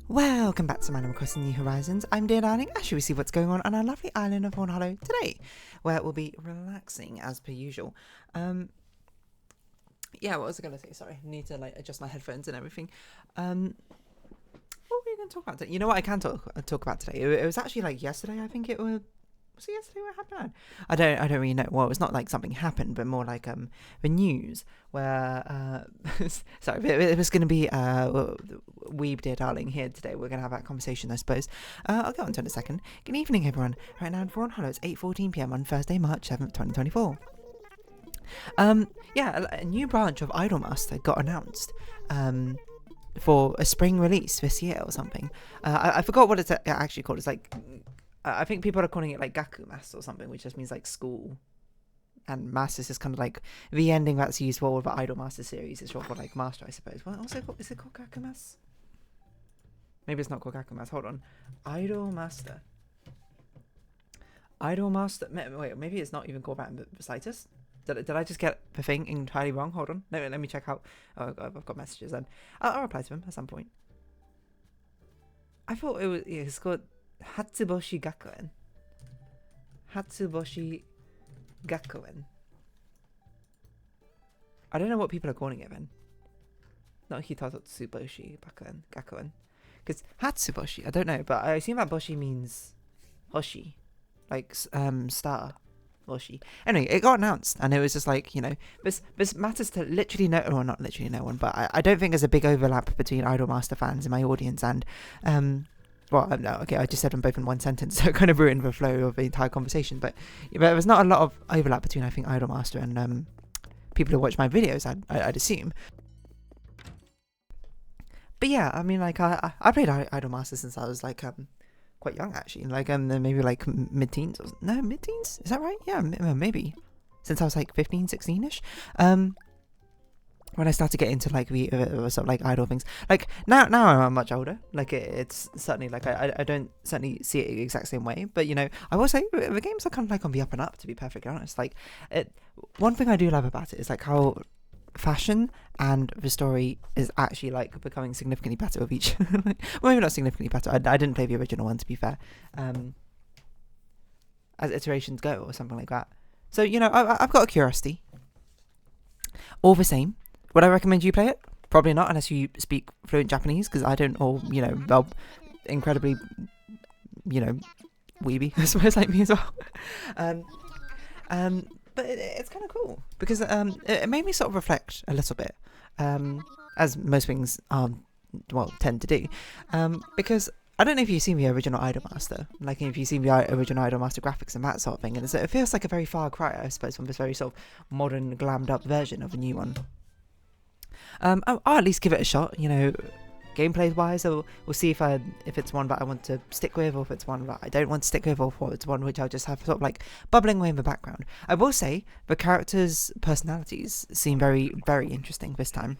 Welcome back to Animal Crossing New Horizons. I'm dear darling. I shall we see what's going on our lovely island of Fawnhollow today, where we'll be relaxing as per usual. Yeah, what was I gonna say? Sorry, I need to adjust my headphones and everything. What were we gonna talk about today? You know what I can talk about today? It was actually yesterday. I think it was. Was it yesterday what happened? I don't really know. Well, it's not like something happened, but more like the news where sorry, it was going to be Weeb dear darling here today. We're going to have that conversation, I suppose. I'll go on to it in a second. Good evening, everyone. Right now in Fawnhallow, it's 8:14 p.m. on Thursday, March 7th, 2024. Yeah, a new branch of Idolmaster got announced. For a spring release this year or something. I forgot what it's actually called. It's like. I think people are calling it like Gaku Master or something, which just means like school. And Master is just kind of like the ending that's used for all the Idolmaster series. It's short for like Master, I suppose. What also is it called Gaku Master? Maybe it's not called Gaku Master. Hold on. Idolmaster. Wait, maybe it's not even called that in the Citus. Did I just get the thing entirely wrong? Hold on. Let me check out. Oh, I've got messages then. I'll reply to them at some point. I thought it's called Hatsuboshi Gakuen. Hatsuboshi Gakuen. I don't know what people are calling it then. Not Hitatotsuboshi Gakuen. Because Hatsuboshi, I don't know, but I assume that Boshi means Hoshi. Like star. Boshi. Anyway, it got announced and it was just like, this matters to literally not literally no one, but I don't think there's a big overlap between Idolmaster fans in my audience and well, no, okay, I just said them both in one sentence, so it kind of ruined the flow of the entire conversation. But there was not a lot of overlap between, I think, Idolmaster and people who watch my videos, I'd assume. But yeah, I mean, like, I played Idolmaster since I was, like, quite young, actually. Like, maybe, like, mid-teens. No, mid-teens? Is that right? Yeah, maybe. Since I was, like, 15, 16-ish. When I started to get into like the sort of like idol things, like now I'm much older. Like it's certainly like I don't certainly see it the exact same way. But I will say the games are kind of like on the up and up. To be perfectly honest, like one thing I do love about it is like how fashion and the story is actually like becoming significantly better with each. Well, maybe not significantly better. I didn't play the original one, to be fair. As iterations go, or something like that. So I've got a curiosity. All the same. Would I recommend you play it? Probably not, unless you speak fluent Japanese, because I don't, or, they'll incredibly, weeby, I suppose, like me as well. But it's kind of cool, because it made me sort of reflect a little bit, as most things, tend to do, because I don't know if you've seen the original Idolmaster, like if you've seen the original Idolmaster graphics and that sort of thing, and it feels like a very far cry, I suppose, from this very sort of modern, glammed up version of a new one. I'll at least give it a shot, gameplay wise. So we'll see if it's one that I want to stick with, or if it's one that I don't want to stick with, or if it's one which I'll just have sort of like bubbling away in the background. I will say the characters' personalities seem very, very interesting this time.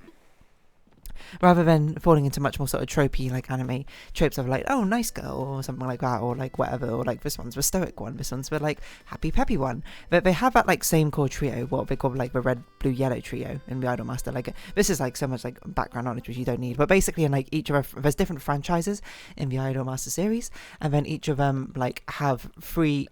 Rather than falling into much more sort of tropey like anime tropes of like, oh, nice girl or something like that, or like whatever, or like this one's the stoic one, this one's the like happy peppy one. But they have that like same core trio, what they call like the red, blue, yellow trio in the Idolmaster. Like this is like so much like background knowledge which you don't need. But basically in like each of there's different franchises in the Idolmaster series, and then each of them like have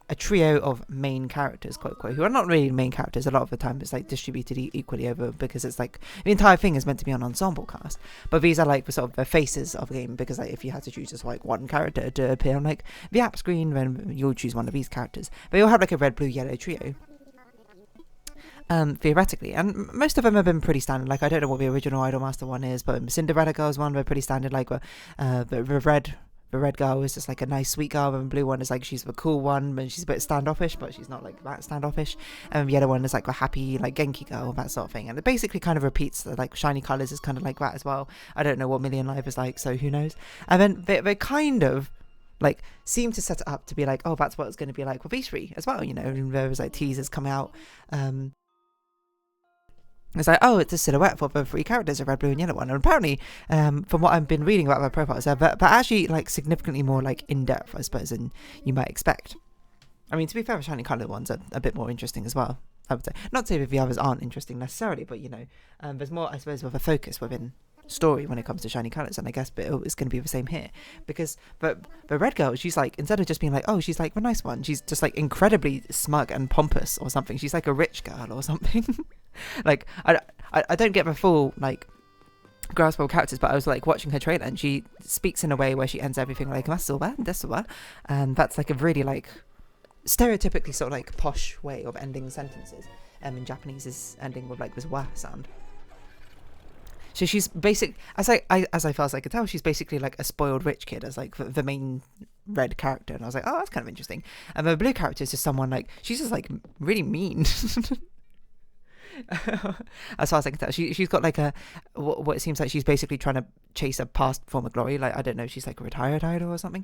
a trio of main characters, quote unquote, who are not really main characters. A lot of the time it's like distributed equally over, because it's like the entire thing is meant to be an ensemble cast. But these are like the sort of the faces of the game, because like if you had to choose just like one character to appear on like the app screen, then you'll choose one of these characters. They all have like a red, blue, yellow trio. Theoretically, and most of them have been pretty standard. Like I don't know what the original Idolmaster one is, but Cinderella Girls one, they're pretty standard. Like the red girl is just like a nice sweet girl, and the blue one is like she's the cool one, and she's a bit standoffish, but she's not like that standoffish. And the other one is like a happy like Genki girl, that sort of thing. And it basically kind of repeats the like shiny colours is kind of like that as well. I don't know what Million Live is like, so who knows. And then they kind of like seem to set it up to be like, oh, that's what it's going to be like with these three as well. And there was like teasers come out. It's like, oh, it's a silhouette for the three characters, a red, blue, and yellow one. And apparently, from what I've been reading about their profiles, they're actually like significantly more like in depth, I suppose, than you might expect. I mean, to be fair, the shiny coloured ones are a bit more interesting as well, I would say. Not to say that the others aren't interesting necessarily, but there's more, I suppose, of a focus within story when it comes to shiny colors, and I guess it's going to be the same here, because but Red Girl, she's like, instead of just being like, oh, she's like the nice one, she's just like incredibly smug and pompous or something. She's like a rich girl or something. Like I don't get the full like grasp of characters, but I was like watching her trailer, and she speaks in a way where she ends everything like that's all bad, and that's like a really like stereotypically sort of like posh way of ending sentences. In Japanese is ending with like this wah sound. So she's as far as I could tell, she's basically like a spoiled rich kid as like the main red character, and I was like, oh, that's kind of interesting. And the blue character is just someone like, she's just like really mean. As far as I can tell, she's got like a what it seems like she's basically trying to chase a past form of glory. Like I don't know, she's like a retired idol or something.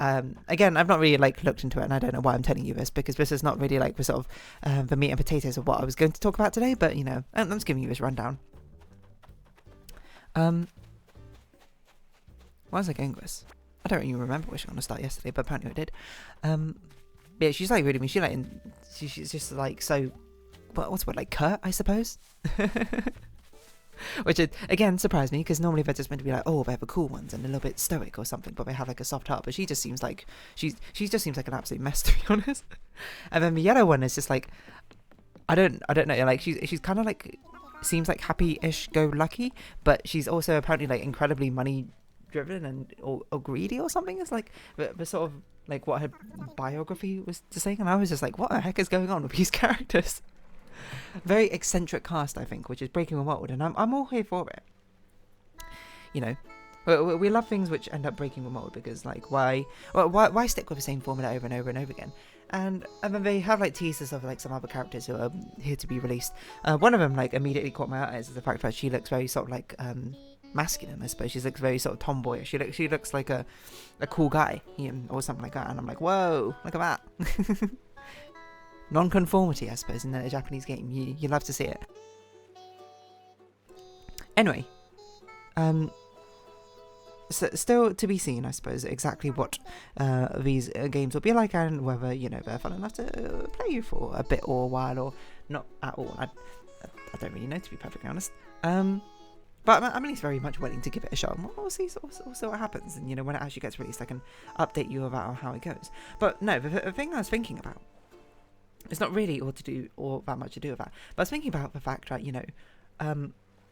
Again, I've not really like looked into it, and I don't know why I'm telling you this, because this is not really like the sort of the meat and potatoes of what I was going to talk about today. But you know, I'm just giving you this rundown. Why was I going with this? I don't even remember where she was going to start yesterday, but apparently I did. Yeah, she's like really mean. She's just like so. What's what, like curt, I suppose? Which again surprised me, because normally they're just meant to be like, oh, they're the cool ones and a little bit stoic or something, but they have like a soft heart. But she just seems like she just seems like an absolute mess, to be honest. And then the yellow one is just like, I don't know, like she's kind of like seems like happy-ish go lucky, but she's also apparently like incredibly money driven and or greedy or something. It's like the sort of like what her biography was saying, and I was just like, what the heck is going on with these characters? Very eccentric cast, I think, which is breaking the mold, and I'm all here for it. You know, we love things which end up breaking the mold, because like why stick with the same formula over and over and over again? And then they have like teasers of like some other characters who are here to be released. One of them like immediately caught my eye is the fact that she looks very sort of like masculine, I suppose. She looks very sort of tomboyish. She looks like a cool guy, or something like that. And I'm like, whoa, look at that. Non-conformity, I suppose, in a Japanese game. You love to see it. Anyway, so still to be seen, I suppose, exactly what these games will be like, and whether, you know, they're fun enough to play you for a bit or a while, or not at all. I don't really know, to be perfectly honest. But I'm at least very much willing to give it a shot. We'll see what happens, and you know, when it actually gets released, I can update you about how it goes. But no, the thing I was thinking about, it's not really all that much to do with that. But I was thinking about the fact that, you know,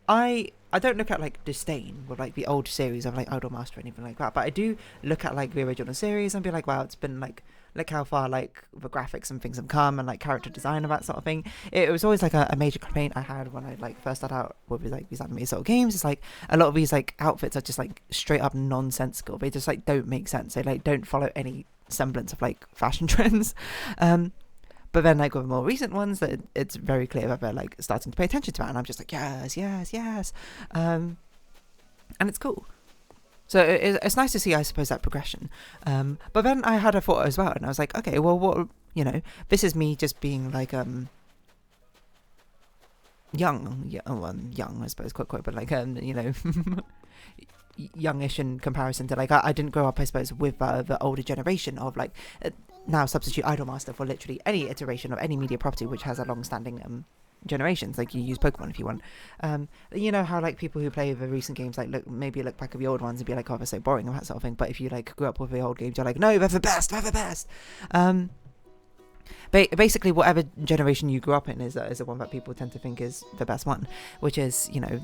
I don't look at like disdain with like the old series of like Idolmaster or anything like that, but I do look at like the original series and be like, wow, it's been like, look how far like the graphics and things have come, and like character design and that sort of thing. It was always like a major complaint I had when I like first started out with like these anime sort of games. It's like a lot of these like outfits are just like straight up nonsensical. They just like don't make sense. They like don't follow any semblance of like fashion trends. But then, like, with more recent ones, that it's very clear that they're, like, starting to pay attention to it. And I'm just like, yes. And it's cool. So it's nice to see, I suppose, that progression. But then I had a thought as well. And I was like, okay, well, what, you know, this is me just being, like, young, I suppose, quite, but, like, you know... youngish in comparison to like I didn't grow up, I suppose, with the older generation of like now substitute Idolmaster for literally any iteration of any media property which has a long-standing generations. Like you use Pokemon if you want. You know how like people who play the recent games like look back at the old ones and be like, oh, they're so boring and that sort of thing. But if you like grew up with the old games, you're like, no, they're the best. Basically, whatever generation you grew up in is the one that people tend to think is the best one, which is, you know,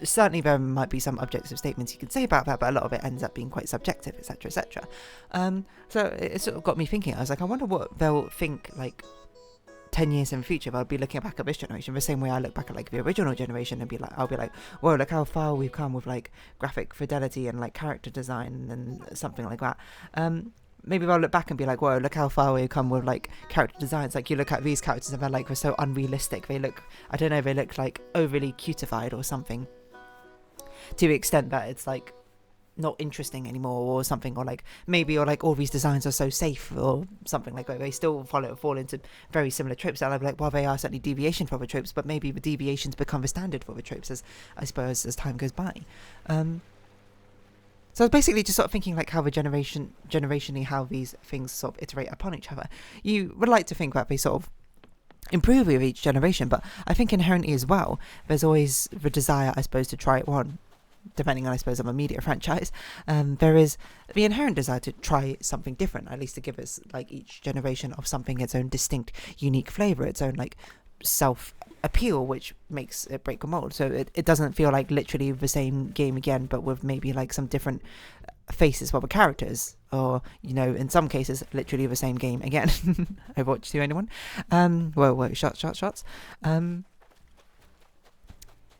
certainly there might be some objective statements you could say about that, but a lot of it ends up being quite subjective, etc. So it sort of got me thinking. I was like, I wonder what they'll think like 10 years in the future. They'll be looking back at this generation the same way I look back at like the original generation and I'll be like, whoa, look how far we've come with like graphic fidelity and like character design and something like that. Maybe they'll look back and be like, whoa, look how far we've come with like character designs. Like you look at these characters and they're so unrealistic. They look, I don't know, they look like overly cutified or something, to the extent that it's like not interesting anymore or something, or like maybe, or like all these designs are so safe or something like that. They still fall into very similar tropes, and I'll be like, well, they are certainly deviation from the tropes, but maybe the deviations become the standard for the tropes as, I suppose, as time goes by. So I was basically just sort of thinking like how the generationally how these things sort of iterate upon each other. You would like to think that they sort of improve with each generation. But I think inherently as well, there's always the desire, I suppose, to try it on. Depending on, I suppose, on a media franchise, there is the inherent desire to try something different, at least to give us like each generation of something its own distinct, unique flavor, its own like self appeal, which makes it break a mold. So it doesn't feel like literally the same game again, but with maybe like some different faces for the characters, or in some cases literally the same game again. Overwatch 2, anyone? Whoa, shots.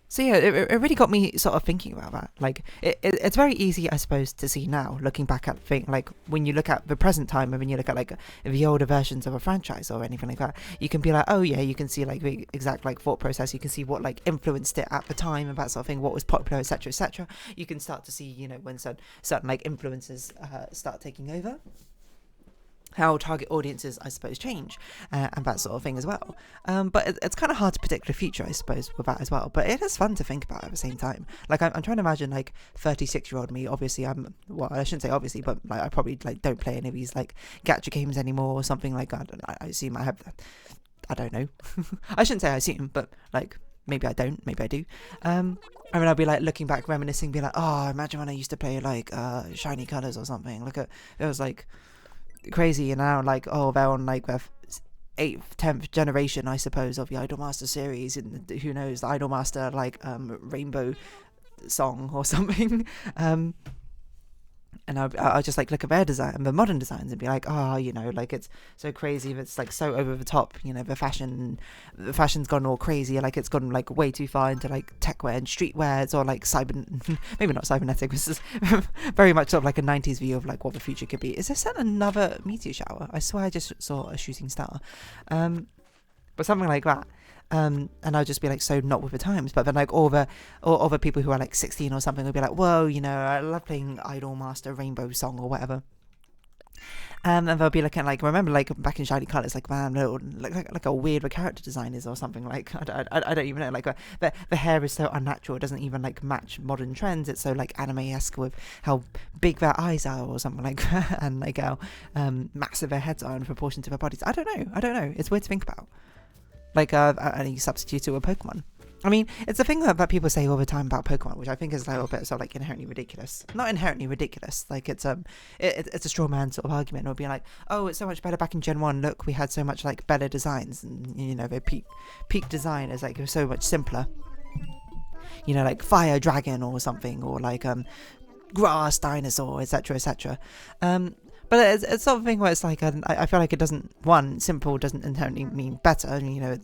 So yeah, it really got me sort of thinking about that. Like, it's very easy, I suppose, to see now, looking back at like when you look at the present time and when you look at like the older versions of a franchise or anything like that, you can be like, oh yeah, you can see like the exact like thought process. You can see what like influenced it at the time and that sort of thing, what was popular, etc., etc. You can start to see, when certain like influences start taking over, how target audiences, I suppose, change, and that sort of thing as well. But it's kind of hard to predict the future, I suppose, with that as well. But it is fun to think about at the same time. Like, I'm trying to imagine, like, 36-year-old me. Obviously, I shouldn't say obviously, but like, I probably like don't play any of these like gacha games anymore or something like that. I assume I have. I don't know. I shouldn't say I assume, but like maybe I don't, maybe I do. I mean, I'll be like looking back, reminiscing, be like, oh, imagine when I used to play like Shiny Colors or something. Look at it was like crazy, and now like, oh, they're on like their 8th, 10th generation, I suppose, of the Idolmaster series, and who knows, the Idolmaster like Rainbow song or something. And I'll just like look at their design, the modern designs, and be like, oh, like it's so crazy, it's like so over the top, the fashion's gone all crazy, like it's gone like way too far into like tech wear and streetwear. It's all like maybe not cybernetic, this is very much sort of like a 90s view of like what the future could be. Is there another meteor shower? I swear I just saw a shooting star, but something like that. And I'll just be like so not with the times, but then like all the people who are like 16 or something will be like, whoa, I love playing Idolmaster Rainbow song or whatever. And they'll be looking like, remember like back in Shiny Colors, like, man, like a weird the character design is or something, like I don't even know, like the hair is so unnatural, it doesn't even like match modern trends, it's so like anime-esque with how big their eyes are or something like that, and like how massive their heads are in proportion to their bodies. I don't know, it's weird to think about. Like any substitute to a Pokemon. I mean, it's the thing that people say all the time about Pokemon, which I think is a little bit sort of like inherently ridiculous. Not inherently ridiculous, like it's a straw man sort of argument. It'll be like, oh, it's so much better back in Gen 1. Look, we had so much like better designs, and their peak design is like so much simpler. Like Fire Dragon or something, or like Grass Dinosaur, etc., etc. But it's sort of thing where it's like, I feel like it doesn't, simple doesn't inherently mean better.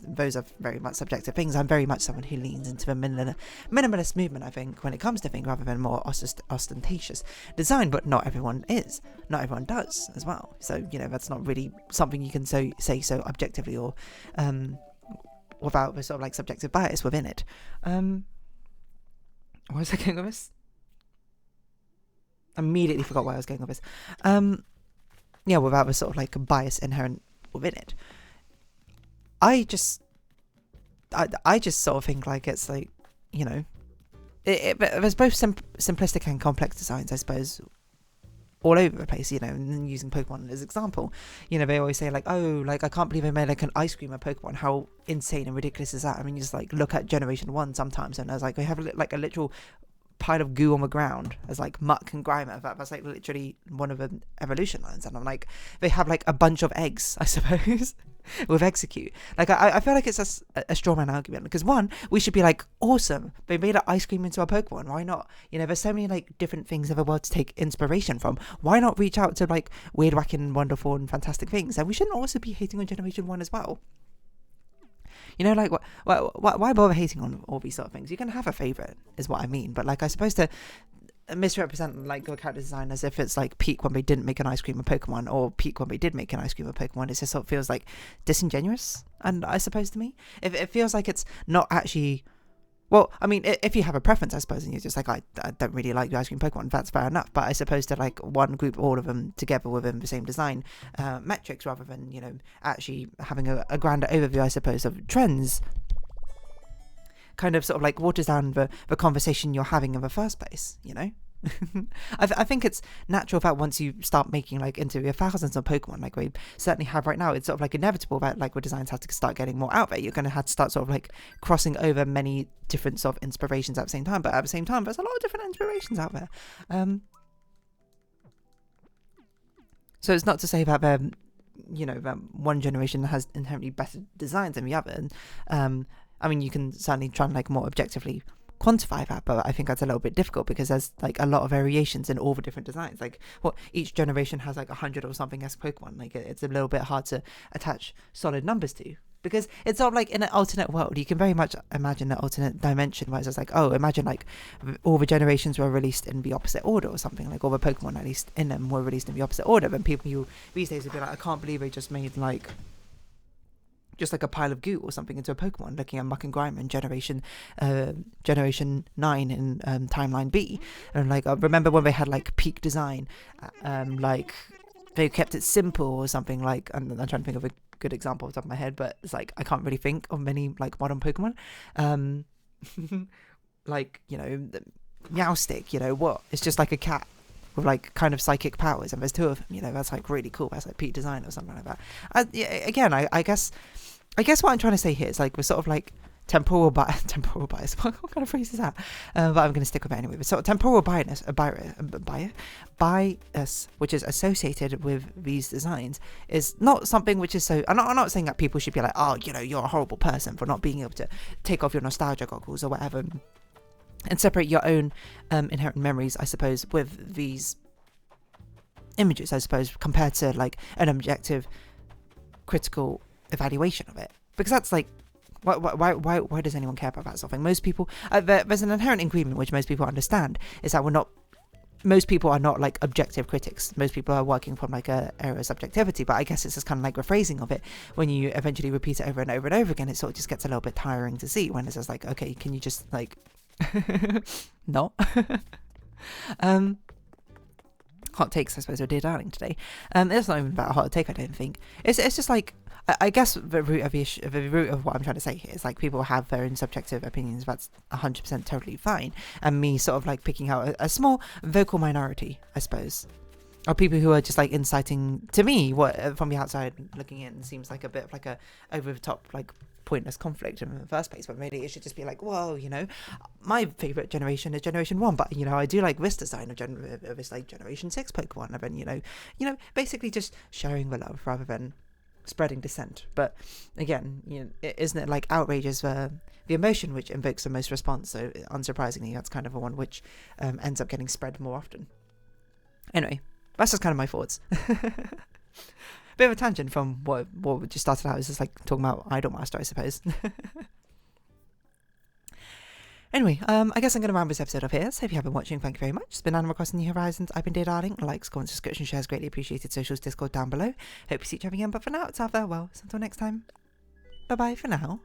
Those are very much subjective things. I'm very much someone who leans into the minimalist movement, I think, when it comes to things, rather than more ostentatious design. But not everyone is. Not everyone does as well. So, that's not really something you can say so objectively or without the sort of like subjective bias within it. What was I going with this? Immediately forgot where I was going with this. Yeah, without the sort of like bias inherent within it. I just sort of think like it's like, there's both simplistic and complex designs, I suppose, all over the place, and using Pokemon as an example. They always say like, oh, like I can't believe I made like an ice cream of Pokemon. How insane and ridiculous is that? I mean, you just like look at Generation 1 sometimes, and I was like, we have like a literal pile of goo on the ground as like muck and grime. That's like literally one of the evolution lines, and I'm like, they have like a bunch of eggs, I suppose, with execute. Like I feel like it's a straw man argument, because one, we should be like, awesome, they made an ice cream into a Pokemon, why not? There's so many like different things in the world to take inspiration from. Why not reach out to like weird, wacky, and wonderful and fantastic things? And we shouldn't also be hating on Generation 1 as well. Like, why bother hating on all these sort of things? You can have a favourite, is what I mean. But, like, I suppose to misrepresent, like, the character design as if it's, like, peak when they didn't make an ice cream of Pokemon, or peak when they did make an ice cream of Pokemon, it just sort of feels, like, disingenuous, and I suppose to me. If it feels like it's not actually... Well, I mean, if you have a preference, I suppose, and you're just like, I don't really like the ice cream Pokemon, that's fair enough. But I suppose to like one group all of them together within the same design metrics, rather than, actually having a grander overview, I suppose, of trends, kind of sort of like waters down the conversation you're having in the first place, I think it's natural that once you start making like into your thousands of Pokemon, like we certainly have right now, it's sort of like inevitable that like where designs have to start getting more out there. You're going to have to start sort of like crossing over many different sort of inspirations at the same time. But at the same time, there's a lot of different inspirations out there. So it's not to say that that one generation has inherently better designs than the other. And, I mean, you can certainly try and like more objectively quantify that, but I think that's a little bit difficult because there's like a lot of variations in all the different designs. Like each generation has like 100 or something as Pokemon. Like it's a little bit hard to attach solid numbers to, because it's sort of like in an alternate world. You can very much imagine an alternate dimension where it's just like, oh, imagine like all the generations were released in the opposite order or something, like all the Pokemon at least in them were released in the opposite order. Then people these days would be like, I can't believe they just made like just like a pile of goo or something into a Pokemon, looking at Muck and Grime in generation 9 in timeline B. And like I remember when they had like peak design, like they kept it simple or something. Like I'm trying to think of a good example off the top of my head, but it's like I can't really think of many like modern Pokemon. Like, the Meowstic, what? It's just like a cat with like kind of psychic powers, and there's two of them. That's like really cool. That's like peak design or something like that. I guess what I'm trying to say here is like we're sort of like temporal bias. What kind of phrase is that? But I'm going to stick with it anyway. But sort of temporal bias, which is associated with these designs, is not something which is so. I'm not saying that people should be like, oh, you're a horrible person for not being able to take off your nostalgia goggles or whatever, and separate your own inherent memories, I suppose, with these images, I suppose, compared to like an objective, critical evaluation of it. Because that's like, why does anyone care about that sort of thing? Most people, there's an inherent agreement which most people understand, is that most people are not like objective critics. Most people are working from like a area of subjectivity, but I guess it's just kind of like rephrasing of it. When you eventually repeat it over and over and over again, it sort of just gets a little bit tiring to see, when it's just like, okay, can you just like not hot takes, I suppose, are Dear Darling today. It's not even about a hot take, I don't think. It's just like, I guess the root of what I'm trying to say here is like people have their own subjective opinions. That's 100% totally fine. And me sort of like picking out a small vocal minority, I suppose, of people who are just like inciting, to me, what from the outside looking in seems like a bit of like a over the top like pointless conflict in the first place. But really it should just be like, well, my favorite generation is generation 1, but I do like this design of this like generation 6 Pokemon. And then basically just sharing the love rather than spreading dissent. But again, isn't it like outrage is the emotion which invokes the most response? So unsurprisingly, that's kind of a one which ends up getting spread more often. Anyway, that's just kind of my thoughts. Bit of a tangent from what we just started out. Is just like talking about Idolmaster, I suppose. Anyway, I guess I'm going to round this episode off here. So if you have been watching, thank you very much. It's been Animal Crossing New Horizons. I've been Dear Darling. Likes, comments, subscription, shares, greatly appreciated. Socials, Discord down below. Hope you see each other again. But for now, it's out there. Well, so until next time. Bye bye for now.